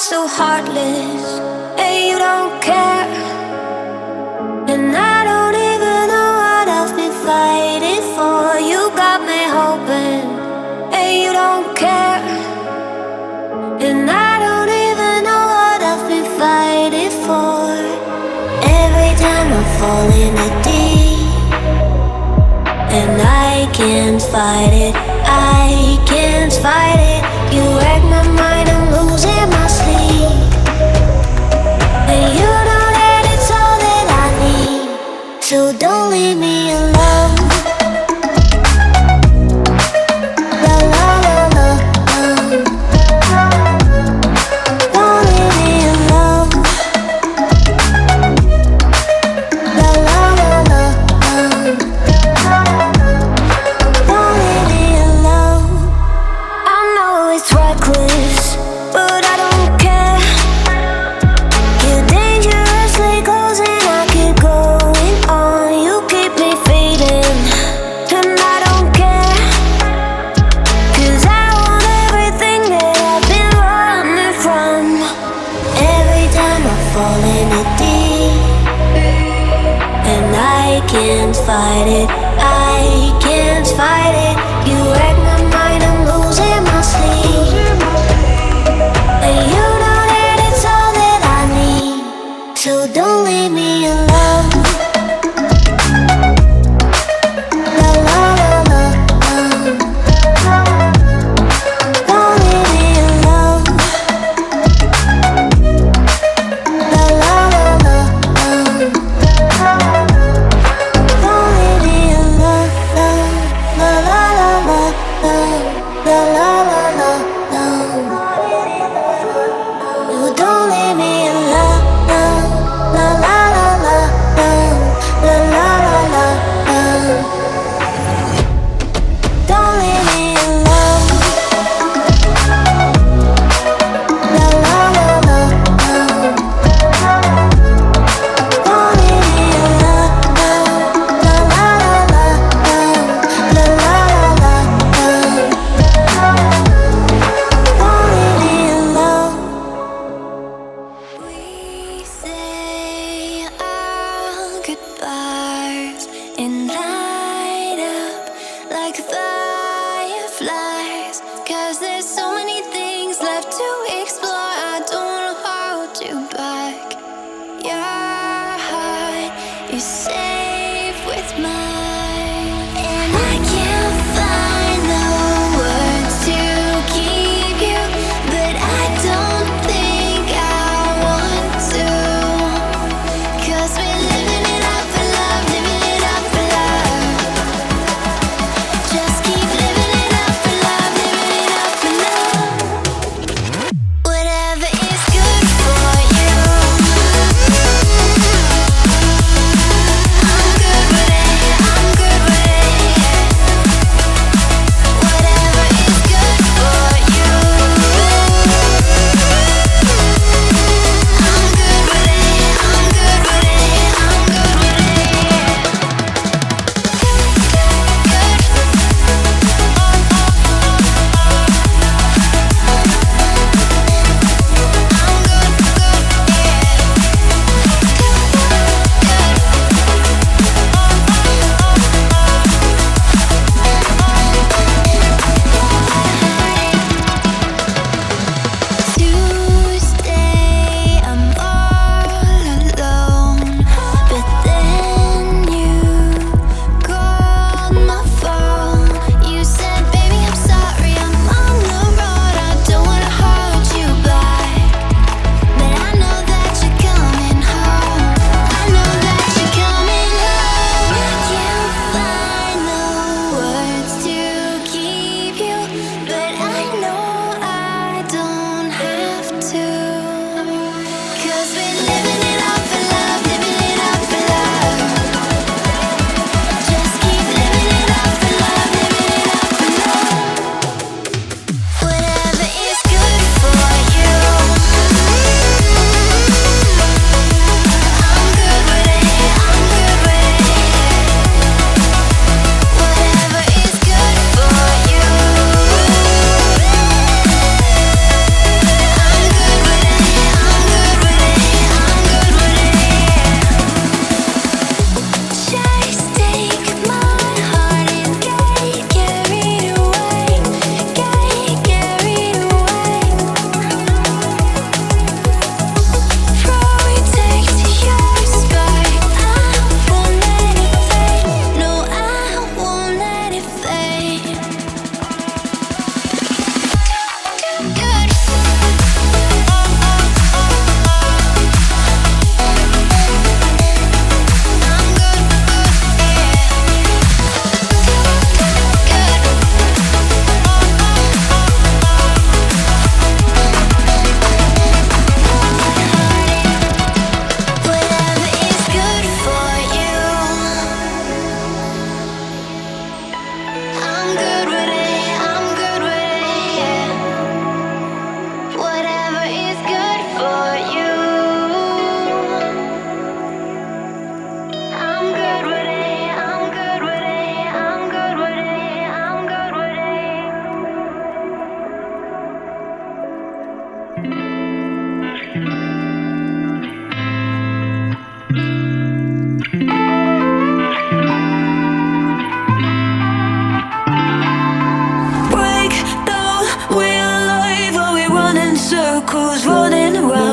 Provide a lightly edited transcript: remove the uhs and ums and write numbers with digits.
so heartless, and you don't care. And I don't even know what I've been fighting for. You got me hoping, and you don't care. And I don't even know what I've been fighting for. Every time I fall in the deep, and I can't fight it, I can't fight it. You wreck my mind, I'm losing my sleep. And you know that it's all that I need, so don't leave me alone. La la la la, don't leave me alone. La la la la, don't leave me alone. I know it's reckless, but I don't care. You're dangerously close and I keep going on. You keep me fading, and I don't care. 'Cause I want everything that I've been running from. Every time I fall in it deep, and I can't fight it, I can't fight it. You wreck my mind, I'm losing my sleep. And you know that it's all that I need, so don't leave me alone. La la la la, don't leave me alone. La la la la, don't leave me alone. who's rolling around.